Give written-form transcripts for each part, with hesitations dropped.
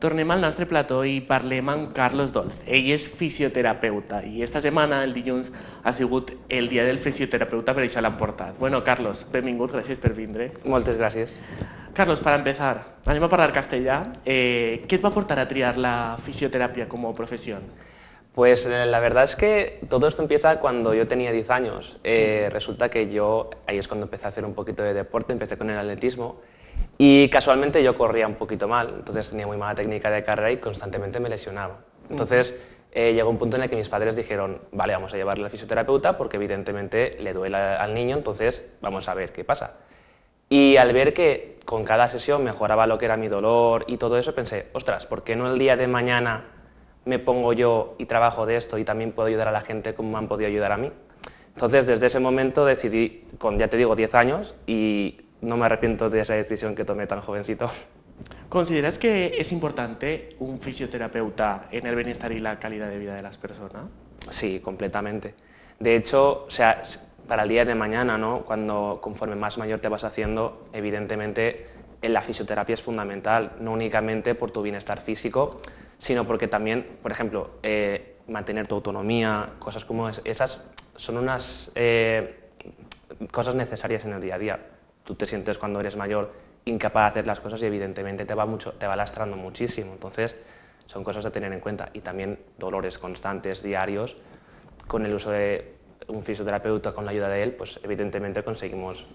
Tornem al nostre plató i parlem amb Carlos Dolz. Ell és fisioterapeuta i esta setmana, el dilluns, ha sigut el dia del fisioterapeuta, per això l'han portat. Bueno, Carlos, benvingut, gràcies per vindre. Moltes gràcies. Carlos, para empezar, anem a parlar castellà. ¿Qué te va a portar a triar la fisioterapia como profesión? Pues la verdad es que todo esto empieza cuando yo tenía 10 años. Resulta que ahí es cuando empecé a hacer un poquito de deporte, empecé con el atletismo y casualmente yo corría un poquito mal, entonces tenía muy mala técnica de carrera y constantemente me lesionaba. Entonces llegó un punto en el que mis padres dijeron, vale, vamos a llevarle al fisioterapeuta porque evidentemente le duele al niño, entonces vamos a ver qué pasa. Y al ver que con cada sesión mejoraba lo que era mi dolor y todo eso, pensé, ostras, ¿por qué no el día de mañana me pongo yo y trabajo de esto y también puedo ayudar a la gente como me han podido ayudar a mí? Entonces, desde ese momento decidí, con ya te digo, 10 años, y no me arrepiento de esa decisión que tomé tan jovencito. ¿Consideras que es importante un fisioterapeuta en el bienestar y la calidad de vida de las personas? Sí, completamente. De hecho, o sea, para el día de mañana, ¿no? Conforme más mayor te vas haciendo, evidentemente la fisioterapia es fundamental, no únicamente por tu bienestar físico, sino porque también, por ejemplo, mantener tu autonomía, cosas como esas son unas cosas necesarias en el día a día. Tú te sientes cuando eres mayor incapaz de hacer las cosas y evidentemente te va lastrando muchísimo, entonces son cosas a tener en cuenta. Y también dolores constantes, diarios, con el uso de un fisioterapeuta, con la ayuda de él, pues evidentemente conseguimos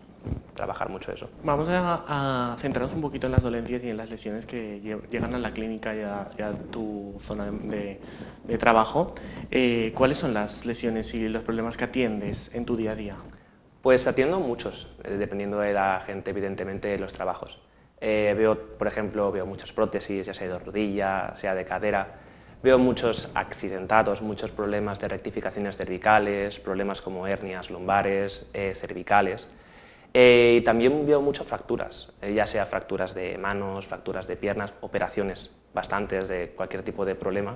trabajar mucho eso. Vamos a centrarnos un poquito en las dolencias y en las lesiones que llegan a la clínica y a tu zona de trabajo. ¿Cuáles son las lesiones y los problemas que atiendes en tu día a día? Pues atiendo muchos, dependiendo de la gente, evidentemente, de los trabajos. Por ejemplo, veo muchas prótesis, ya sea de rodilla, sea de cadera. Veo muchos accidentados, muchos problemas de rectificaciones cervicales, problemas como hernias lumbares, cervicales. Y también veo muchas fracturas, ya sea fracturas de manos, fracturas de piernas, operaciones bastantes de cualquier tipo de problema.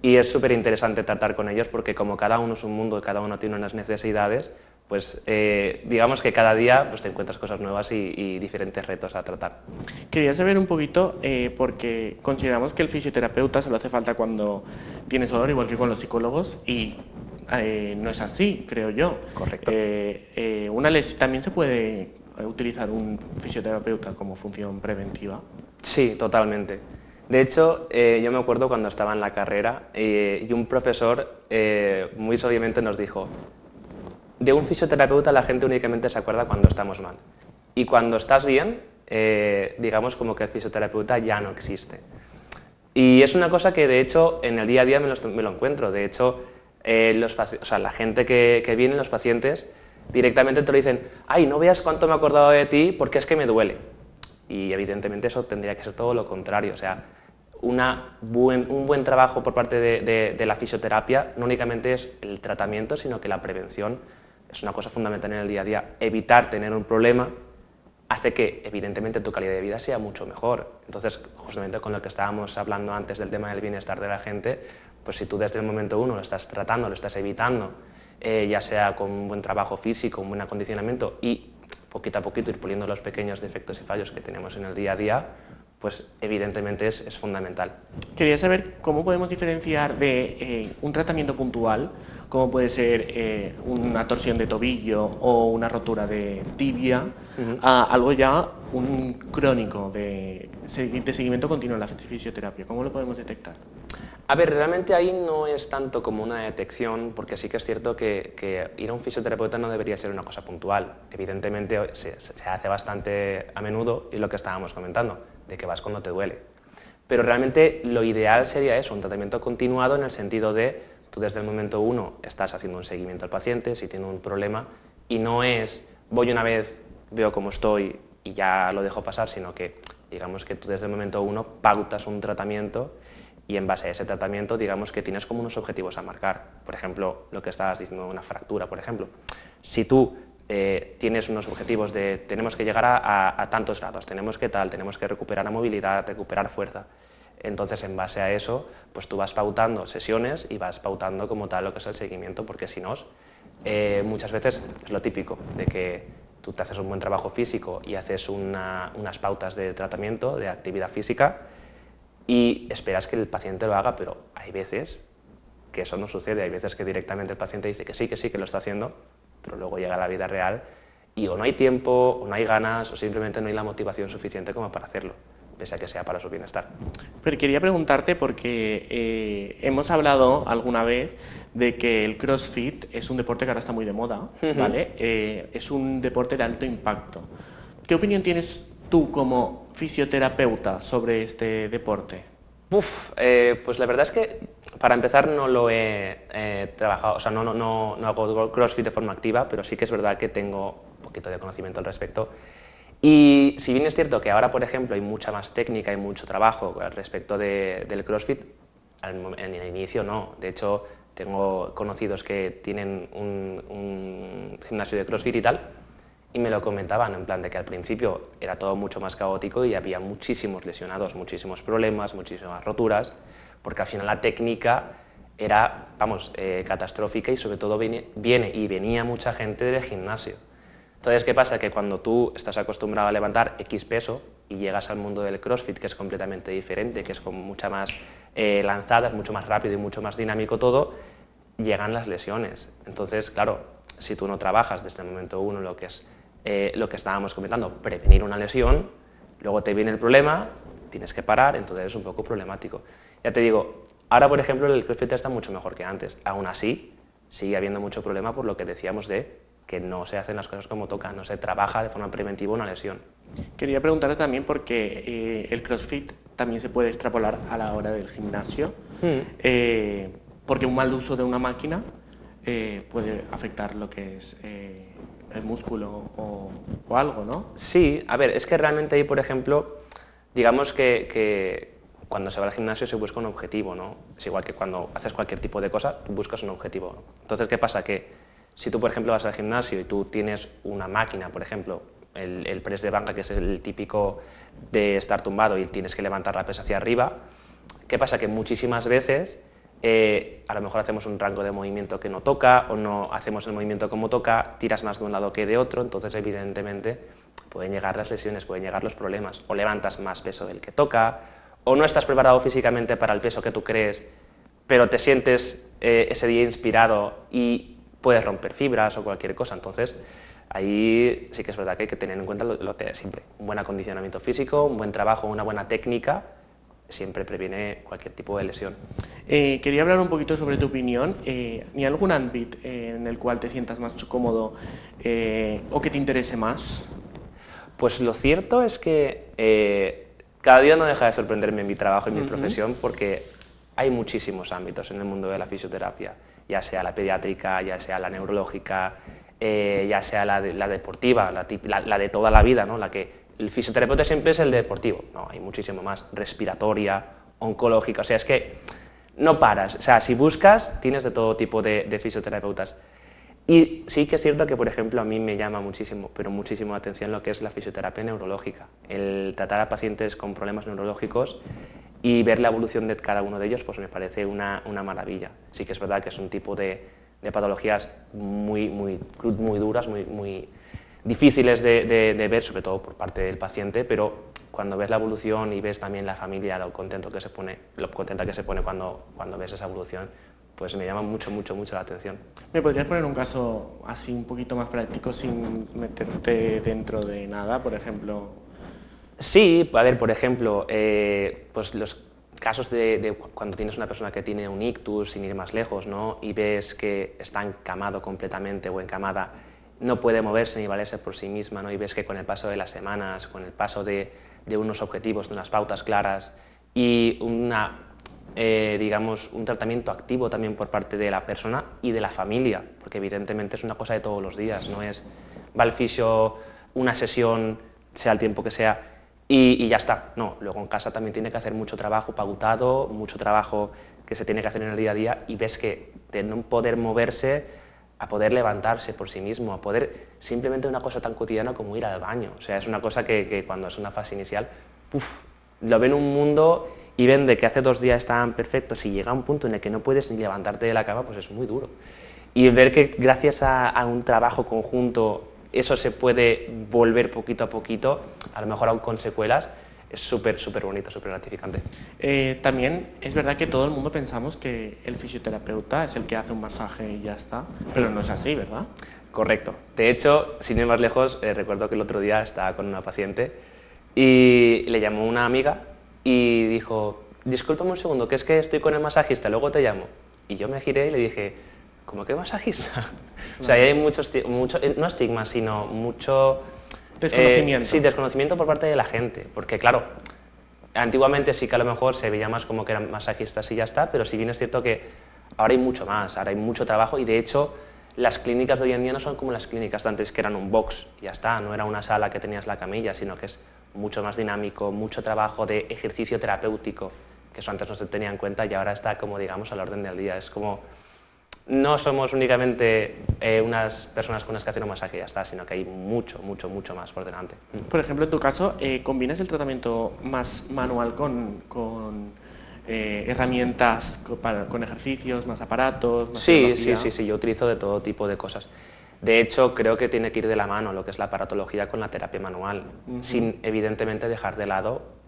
Y es súper interesante tratar con ellos porque como cada uno es un mundo y cada uno tiene unas necesidades, pues digamos que cada día pues, te encuentras cosas nuevas y diferentes retos a tratar. Quería saber un poquito, porque consideramos que el fisioterapeuta solo hace falta cuando tienes dolor, igual que con los psicólogos, y no es así, creo yo. Correcto. ¿También se puede utilizar un fisioterapeuta como función preventiva? Sí, totalmente. De hecho, yo me acuerdo cuando estaba en la carrera y un profesor muy sabiamente nos dijo: de un fisioterapeuta la gente únicamente se acuerda cuando estamos mal. Y cuando estás bien, digamos como que el fisioterapeuta ya no existe. Y es una cosa que de hecho en el día a día me lo encuentro. De hecho, la gente que viene, los pacientes, directamente te lo dicen: ay, no veas cuánto me he acordado de ti porque es que me duele. Y evidentemente eso tendría que ser todo lo contrario. O sea, un buen trabajo por parte de la fisioterapia no únicamente es el tratamiento, sino que la prevención es una cosa fundamental en el día a día. Evitar tener un problema hace que, evidentemente, tu calidad de vida sea mucho mejor. Entonces, justamente con lo que estábamos hablando antes del tema del bienestar de la gente, pues si tú desde el momento uno lo estás tratando, lo estás evitando, ya sea con un buen trabajo físico, un buen acondicionamiento y poquito a poquito ir puliendo los pequeños defectos y fallos que tenemos en el día a día, pues evidentemente es fundamental. Quería saber cómo podemos diferenciar de un tratamiento puntual, como puede ser una torsión de tobillo o una rotura de tibia, a algo ya un crónico de seguimiento continuo en la fisioterapia. ¿Cómo lo podemos detectar? A ver, realmente ahí no es tanto como una detección, porque sí que es cierto que ir a un fisioterapeuta no debería ser una cosa puntual. Evidentemente se hace bastante a menudo, y lo que estábamos comentando, de que vas cuando te duele. Pero realmente lo ideal sería eso, un tratamiento continuado en el sentido de tú desde el momento uno estás haciendo un seguimiento al paciente si tiene un problema y no es voy una vez, veo cómo estoy y ya lo dejo pasar, sino que digamos que tú desde el momento uno pautas un tratamiento y en base a ese tratamiento digamos que tienes como unos objetivos a marcar. Por ejemplo, lo que estabas diciendo, una fractura, por ejemplo. Si tú tienes unos objetivos de tenemos que llegar a tantos grados, tenemos que recuperar la movilidad, recuperar fuerza. Entonces, en base a eso, pues tú vas pautando sesiones y vas pautando como tal lo que es el seguimiento, porque si no, muchas veces es lo típico, de que tú te haces un buen trabajo físico y haces unas pautas de tratamiento, de actividad física, y esperas que el paciente lo haga, pero hay veces que eso no sucede, hay veces que directamente el paciente dice que sí, que lo está haciendo, pero luego llega a la vida real y o no hay tiempo, o no hay ganas, o simplemente no hay la motivación suficiente como para hacerlo, pese a que sea para su bienestar. Pero quería preguntarte porque hemos hablado alguna vez de que el CrossFit es un deporte que ahora está muy de moda, ¿vale? Es un deporte de alto impacto. ¿Qué opinión tienes tú como fisioterapeuta sobre este deporte? Pues la verdad es que para empezar no lo he trabajado, o sea, no hago CrossFit de forma activa, pero sí que es verdad que tengo un poquito de conocimiento al respecto. Y si bien es cierto que ahora, por ejemplo, hay mucha más técnica y mucho trabajo al respecto del CrossFit, en el inicio no. De hecho, tengo conocidos que tienen un gimnasio de CrossFit y tal, y me lo comentaban en plan de que al principio era todo mucho más caótico y había muchísimos lesionados, muchísimos problemas, muchísimas roturas, porque al final la técnica era, vamos, catastrófica y sobre todo venía mucha gente del gimnasio. Entonces, ¿qué pasa? Que cuando tú estás acostumbrado a levantar X peso y llegas al mundo del CrossFit, que es completamente diferente, que es con mucha más lanzada, es mucho más rápido y mucho más dinámico todo, llegan las lesiones. Entonces, claro, si tú no trabajas desde el momento uno lo que es lo que estábamos comentando, prevenir una lesión, luego te viene el problema, tienes que parar, entonces es un poco problemático. Ya te digo, ahora por ejemplo el CrossFit está mucho mejor que antes, aún así sigue habiendo mucho problema por lo que decíamos de que no se hacen las cosas como toca, no se trabaja de forma preventiva una lesión. Quería preguntarte también porque el CrossFit también se puede extrapolar a la hora del gimnasio, porque un mal uso de una máquina puede afectar lo que es el músculo o algo, ¿no? Sí, a ver, es que realmente ahí, por ejemplo, digamos que cuando se va al gimnasio se busca un objetivo, ¿no? Es igual que cuando haces cualquier tipo de cosa, buscas un objetivo, ¿no? Entonces, ¿qué pasa? Que si tú, por ejemplo, vas al gimnasio y tú tienes una máquina, por ejemplo, el press de banca, que es el típico de estar tumbado y tienes que levantar la pesa hacia arriba, ¿qué pasa? Que muchísimas veces a lo mejor hacemos un rango de movimiento que no toca o no hacemos el movimiento como toca, tiras más de un lado que de otro, entonces evidentemente pueden llegar las lesiones, pueden llegar los problemas, o levantas más peso del que toca, o no estás preparado físicamente para el peso que tú crees, pero te sientes ese día inspirado y puedes romper fibras o cualquier cosa. Entonces ahí sí que es verdad que hay que tener en cuenta lo de siempre, un buen acondicionamiento físico, un buen trabajo, una buena técnica, siempre previene cualquier tipo de lesión. Quería hablar un poquito sobre tu opinión. ¿Hay algún ámbito en el cual te sientas más cómodo o que te interese más? Pues lo cierto es que cada día no deja de sorprenderme en mi trabajo y mi profesión, porque hay muchísimos ámbitos en el mundo de la fisioterapia, ya sea la pediátrica, ya sea la neurológica, ya sea la deportiva, la de toda la vida, ¿no? La que el fisioterapeuta siempre es el deportivo, no, hay muchísimo más, respiratoria, oncológica, o sea, es que no paras, o sea, si buscas, tienes de todo tipo de fisioterapeutas. Y sí que es cierto que, por ejemplo, a mí me llama muchísimo, pero muchísimo la atención lo que es la fisioterapia neurológica, el tratar a pacientes con problemas neurológicos y ver la evolución de cada uno de ellos, pues me parece una maravilla. Sí que es verdad que es un tipo de patologías muy duras, muy difíciles de ver, sobre todo por parte del paciente, pero cuando ves la evolución y ves también la familia, lo contenta que se pone cuando ves esa evolución, pues me llama mucho la atención. ¿Me podrías poner un caso así un poquito más práctico sin meterte dentro de nada, por ejemplo? Sí, a ver, por ejemplo, pues los casos de cuando tienes una persona que tiene un ictus, sin ir más lejos, ¿no? Y ves que está encamado completamente o encamada, no puede moverse ni valerse por sí misma, ¿no? Y ves que con el paso de las semanas, con el paso de unos objetivos, de unas pautas claras y digamos, un tratamiento activo también por parte de la persona y de la familia, porque evidentemente es una cosa de todos los días, no es va al fisio, una sesión, sea el tiempo que sea, y ya está. No, luego en casa también tiene que hacer mucho trabajo pautado, mucho trabajo que se tiene que hacer en el día a día, y ves que de no poder moverse a poder levantarse por sí mismo, a poder simplemente una cosa tan cotidiana como ir al baño. O sea, es una cosa que cuando es una fase inicial, lo ven un mundo y ven de que hace 2 días estaban perfectos y llega un punto en el que no puedes ni levantarte de la cama, pues es muy duro. Y ver que gracias a un trabajo conjunto eso se puede volver poquito a poquito, a lo mejor aún con secuelas, es súper, súper bonito, súper gratificante. También es verdad que todo el mundo pensamos que el fisioterapeuta es el que hace un masaje y ya está, pero no es así, ¿verdad? Correcto. De hecho, sin ir más lejos, recuerdo que el otro día estaba con una paciente y le llamó una amiga y dijo, discúlpame un segundo, que es que estoy con el masajista, luego te llamo. Y yo me giré y le dije, ¿cómo que masajista? Claro. O sea, ahí hay mucho, no estigma, sino mucho... Desconocimiento. Sí, desconocimiento por parte de la gente, porque claro, antiguamente sí que a lo mejor se veía más como que eran masajistas y ya está, pero si bien es cierto que ahora hay mucho más, ahora hay mucho trabajo y de hecho las clínicas de hoy en día no son como las clínicas de antes que eran un box y ya está, no era una sala que tenías la camilla, sino que es mucho más dinámico, mucho trabajo de ejercicio terapéutico, que eso antes no se tenía en cuenta y ahora está como digamos a la orden del día, es como no somos únicamente unas personas con las que hacen un masaje y ya está, sino que hay mucho, mucho, mucho más por delante. Por ejemplo, en tu caso, ¿combinas el tratamiento más manual con herramientas, con ejercicios, más aparatos, más tecnología? Sí, yo utilizo de todo tipo de cosas. De hecho, creo que tiene que ir de la mano lo que es la aparatología con la terapia manual, sin evidentemente dejar de lado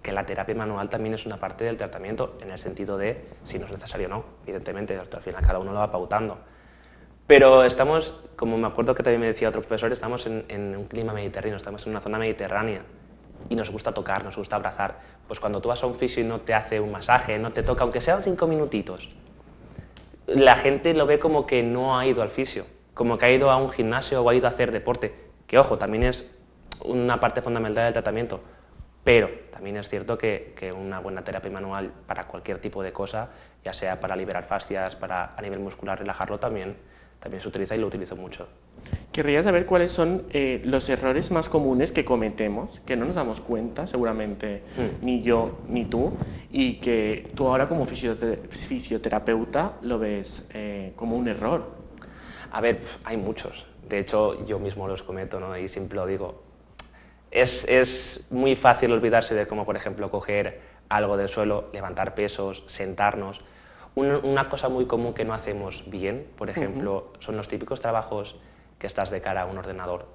que la terapia manual también es una parte del tratamiento, en el sentido de si no es necesario o no, evidentemente, al final cada uno lo va pautando. Pero estamos, como me acuerdo que también me decía otro profesor, estamos en un clima mediterráneo, estamos en una zona mediterránea y nos gusta tocar, nos gusta abrazar. Pues cuando tú vas a un fisio y no te hace un masaje, no te toca, aunque sean 5 minutitos, la gente lo ve como que no ha ido al fisio, como que ha ido a un gimnasio o ha ido a hacer deporte, que ojo, también es una parte fundamental del tratamiento, pero también es cierto que una buena terapia manual para cualquier tipo de cosa, ya sea para liberar fascias, para a nivel muscular relajarlo, también se utiliza y lo utilizo mucho. Querría saber cuáles son los errores más comunes que cometemos, que no nos damos cuenta, seguramente ni yo ni tú, y que tú ahora como fisioterapeuta lo ves como un error. A ver, hay muchos. De hecho, yo mismo los cometo, ¿no? Y siempre lo digo. Es muy fácil olvidarse de cómo, por ejemplo, coger algo del suelo, levantar pesos, sentarnos. Una cosa muy común que no hacemos bien, por ejemplo, son los típicos trabajos que estás de cara a un ordenador,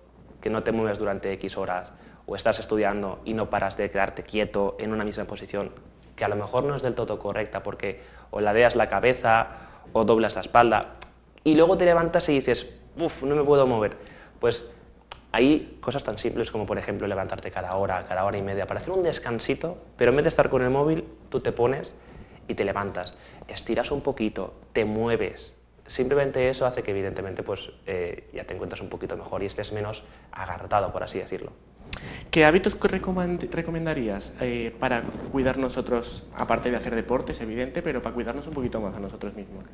que no te mueves durante X horas, o estás estudiando y no paras de quedarte quieto en una misma posición, que a lo mejor no es del todo correcta, porque o ladeas la cabeza o doblas la espalda, y luego te levantas y dices, uff, no me puedo mover. Pues hay cosas tan simples como, por ejemplo, levantarte cada hora y media para hacer un descansito, pero en vez de estar con el móvil, tú te pones y te levantas, estiras un poquito, te mueves. Simplemente eso hace que, evidentemente, pues, ya te encuentres un poquito mejor y estés menos agarrotado, por así decirlo. ¿Qué hábitos recomendarías para cuidar nosotros, aparte de hacer deportes, evidente, pero para cuidarnos un poquito más a nosotros mismos?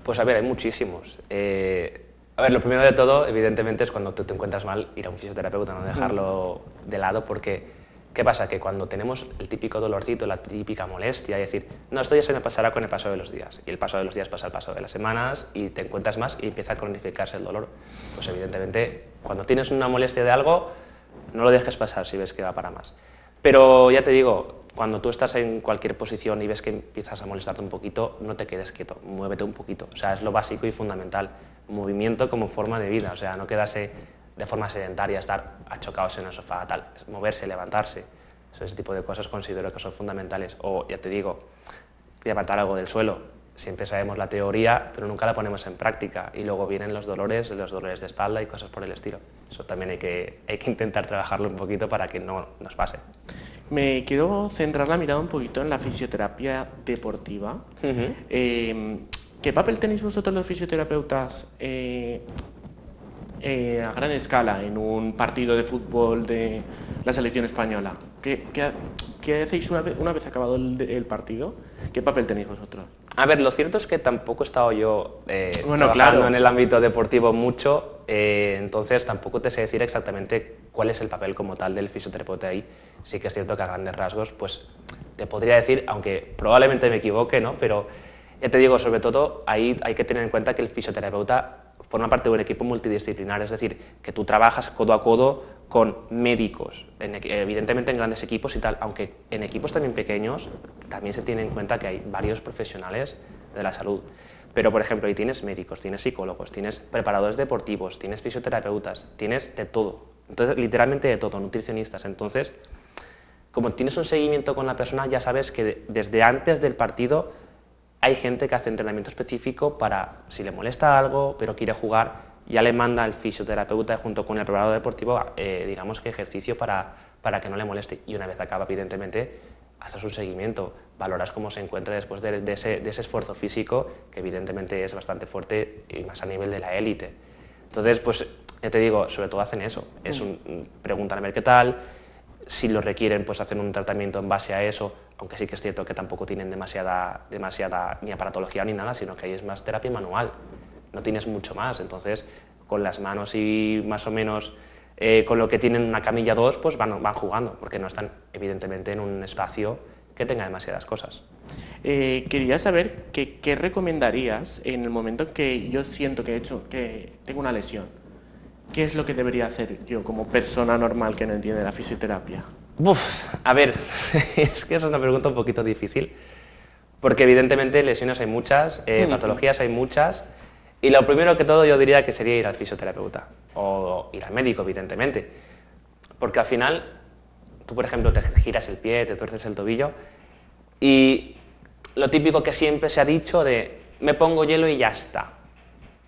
Pues a ver, hay muchísimos. A ver, lo primero de todo, evidentemente, es cuando tú te encuentras mal, ir a un fisioterapeuta, no dejarlo de lado, porque ¿qué pasa? Que cuando tenemos el típico dolorcito, la típica molestia, y decir, no, esto ya se me pasará con el paso de los días, y el paso de los días pasa al paso de las semanas, y te encuentras más y empieza a cronificarse el dolor. Pues evidentemente, cuando tienes una molestia de algo, no lo dejes pasar si ves que va para más. Pero ya te digo, cuando tú estás en cualquier posición y ves que empiezas a molestarte un poquito, no te quedes quieto, muévete un poquito. O sea, es lo básico y fundamental. Movimiento como forma de vida, o sea, no quedarse de forma sedentaria, estar achocados en el sofá, tal. Moverse, levantarse. Ese tipo de cosas considero que son fundamentales. O, ya te digo, levantar algo del suelo. Siempre sabemos la teoría, pero nunca la ponemos en práctica. Y luego vienen los dolores de espalda y cosas por el estilo. Eso también hay que intentar trabajarlo un poquito para que no nos pase. Me quiero centrar la mirada un poquito en la fisioterapia deportiva. ¿Qué papel tenéis vosotros los fisioterapeutas a gran escala en un partido de fútbol de la selección española? ¿Qué hacéis una vez acabado el partido? ¿Qué papel tenéis vosotros? A ver, lo cierto es que tampoco he estado yo bueno, trabajando claro, en el ámbito deportivo mucho, entonces tampoco te sé decir exactamente cuál es el papel como tal del fisioterapeuta ahí. Sí que es cierto que a grandes rasgos, pues te podría decir, aunque probablemente me equivoque, ¿no? Pero ya te digo, sobre todo ahí hay que tener en cuenta que el fisioterapeuta forma parte de un equipo multidisciplinar, es decir, que tú trabajas codo a codo con médicos, evidentemente en grandes equipos y tal, aunque en equipos también pequeños también se tiene en cuenta que hay varios profesionales de la salud. Pero, por ejemplo, ahí tienes médicos, tienes psicólogos, tienes preparadores deportivos, tienes fisioterapeutas, tienes de todo. Entonces, literalmente de todo, nutricionistas. Entonces, como tienes un seguimiento con la persona, ya sabes que desde antes del partido hay gente que hace entrenamiento específico para, si le molesta algo, pero quiere jugar, ya le manda al fisioterapeuta junto con el preparador deportivo, digamos que ejercicio para que no le moleste. Y una vez acaba, evidentemente, haces un seguimiento, valoras cómo se encuentra después de ese esfuerzo físico, que evidentemente es bastante fuerte y más a nivel de la élite. Entonces, pues, ya te digo, sobre todo hacen eso, preguntan a ver qué tal, si lo requieren, pues hacen un tratamiento en base a eso, aunque sí que es cierto que tampoco tienen demasiada ni aparatología ni nada, sino que ahí es más terapia manual, no tienes mucho más. Entonces, con las manos y más o menos con lo que tienen una camilla 2, pues van jugando, porque no están evidentemente en un espacio que tenga demasiadas cosas. Quería saber qué recomendarías en el momento en que yo siento que tengo una lesión. ¿Qué es lo que debería hacer yo como persona normal que no entiende la fisioterapia? A ver, es que es una pregunta un poquito difícil, porque evidentemente lesiones hay muchas, patologías hay muchas, y lo primero que todo yo diría que sería ir al fisioterapeuta, o ir al médico, evidentemente, porque al final, tú por ejemplo te giras el pie, te tuerces el tobillo, y lo típico que siempre se ha dicho de me pongo hielo y ya está.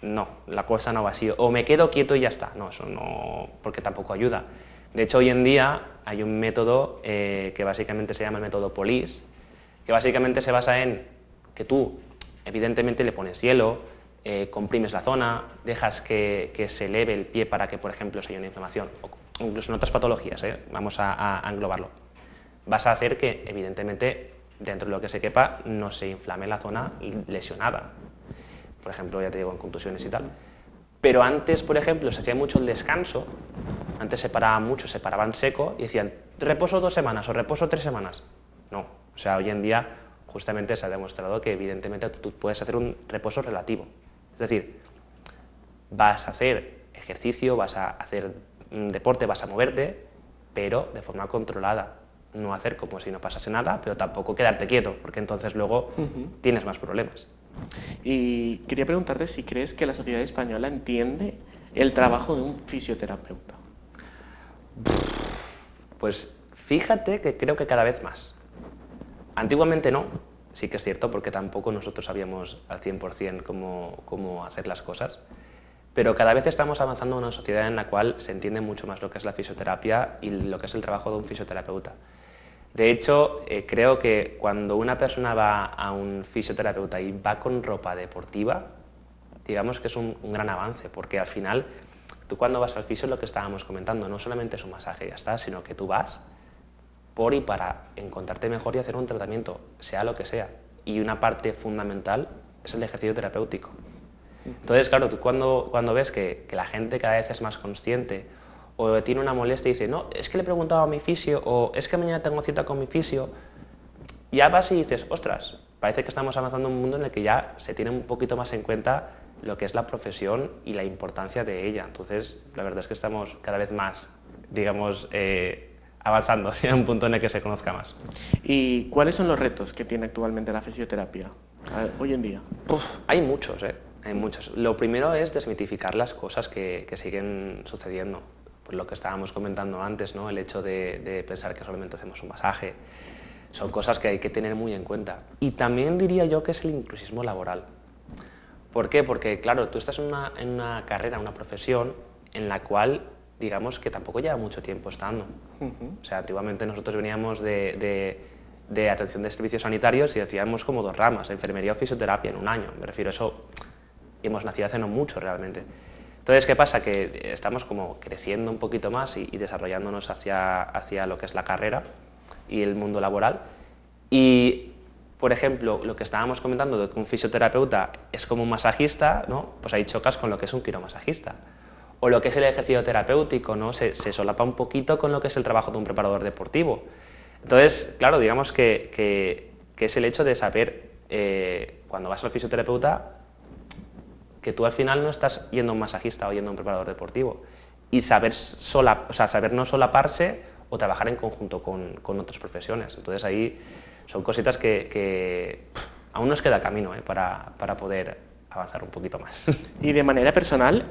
No, la cosa no va así. O me quedo quieto y ya está. No, eso no, porque tampoco ayuda. De hecho, hoy en día hay un método que básicamente se llama el método POLIS, que básicamente se basa en que tú, evidentemente, le pones hielo, comprimes la zona, dejas que se eleve el pie para que, por ejemplo, si hay una inflamación, o incluso en otras patologías, vamos a englobarlo. Vas a hacer que, evidentemente, dentro de lo que se quepa, no se inflame la zona lesionada. Por ejemplo, ya te digo, en contusiones y tal. Pero antes, por ejemplo, se hacía mucho el descanso, antes se paraban mucho, se paraban seco y decían, reposo 2 semanas o reposo 3 semanas. No, o sea, hoy en día justamente se ha demostrado que evidentemente tú puedes hacer un reposo relativo. Es decir, vas a hacer ejercicio, vas a hacer deporte, vas a moverte, pero de forma controlada. No hacer como si no pasase nada, pero tampoco quedarte quieto, porque entonces luego tienes más problemas. Y quería preguntarte si crees que la sociedad española entiende el trabajo de un fisioterapeuta. Pues fíjate que creo que cada vez más. Antiguamente no, sí que es cierto, porque tampoco nosotros sabíamos al 100% cómo hacer las cosas, pero cada vez estamos avanzando en una sociedad en la cual se entiende mucho más lo que es la fisioterapia y lo que es el trabajo de un fisioterapeuta. De hecho, creo que cuando una persona va a un fisioterapeuta y va con ropa deportiva, digamos que es un gran avance, porque al final, tú cuando vas al fisio, lo que estábamos comentando, no solamente es un masaje y ya está, sino que tú vas por y para encontrarte mejor y hacer un tratamiento, sea lo que sea. Y una parte fundamental es el ejercicio terapéutico. Entonces, claro, tú cuando ves que la gente cada vez es más consciente o tiene una molestia y dice, no, es que le he preguntado a mi fisio, o es que mañana tengo cita con mi fisio, ya vas y dices, ostras, parece que estamos avanzando en un mundo en el que ya se tiene un poquito más en cuenta lo que es la profesión y la importancia de ella. Entonces, la verdad es que estamos cada vez más, digamos, avanzando hacia un punto en el que se conozca más. ¿Y cuáles son los retos que tiene actualmente la fisioterapia hoy en día? Hay muchos, hay muchos. Lo primero es desmitificar las cosas que siguen sucediendo. Pues lo que estábamos comentando antes, ¿no? El hecho de pensar que solamente hacemos un masaje, son cosas que hay que tener muy en cuenta. Y también diría yo que es el inclusismo laboral. ¿Por qué? Porque, claro, tú estás en una carrera, una profesión, en la cual, digamos, que tampoco lleva mucho tiempo estando. O sea, antiguamente nosotros veníamos de atención de servicios sanitarios y hacíamos como 2 ramas, enfermería o fisioterapia en un año. Me refiero a eso, hemos nacido hace no mucho realmente. Entonces, ¿qué pasa? Que estamos como creciendo un poquito más y desarrollándonos hacia lo que es la carrera y el mundo laboral. Y, por ejemplo, lo que estábamos comentando de que un fisioterapeuta es como un masajista, ¿no? Pues ahí chocas con lo que es un quiromasajista. O lo que es el ejercicio terapéutico, ¿no? Se solapa un poquito con lo que es el trabajo de un preparador deportivo. Entonces, claro, digamos que es el hecho de saber, cuando vas al fisioterapeuta, que tú al final no estás yendo a un masajista o yendo a un preparador deportivo, y saber no solaparse o trabajar en conjunto con otras profesiones. Entonces ahí son cositas que aún nos queda camino para poder avanzar un poquito más. Y de manera personal,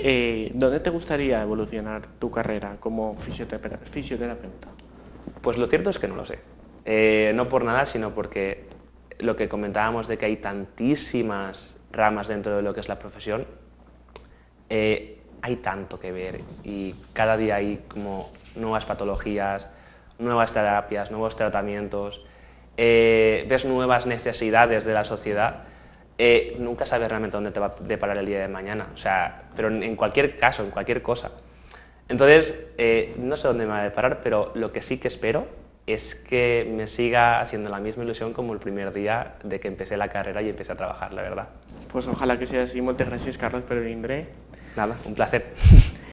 ¿dónde te gustaría evolucionar tu carrera como fisioterapeuta? Pues lo cierto es que no lo sé. No por nada, sino porque lo que comentábamos de que hay tantísimas ramas dentro de lo que es la profesión, hay tanto que ver y cada día hay como nuevas patologías, nuevas terapias, nuevos tratamientos, ves nuevas necesidades de la sociedad, nunca sabes realmente dónde te va a deparar el día de mañana, o sea, pero en cualquier caso, en cualquier cosa. Entonces, no sé dónde me va a deparar, pero lo que sí que espero es que me siga haciendo la misma ilusión como el primer día de que empecé la carrera y empecé a trabajar, la verdad. Pues ojalá que sea así. Moltes gràcies, Carles, per vindre. Nada, un placer.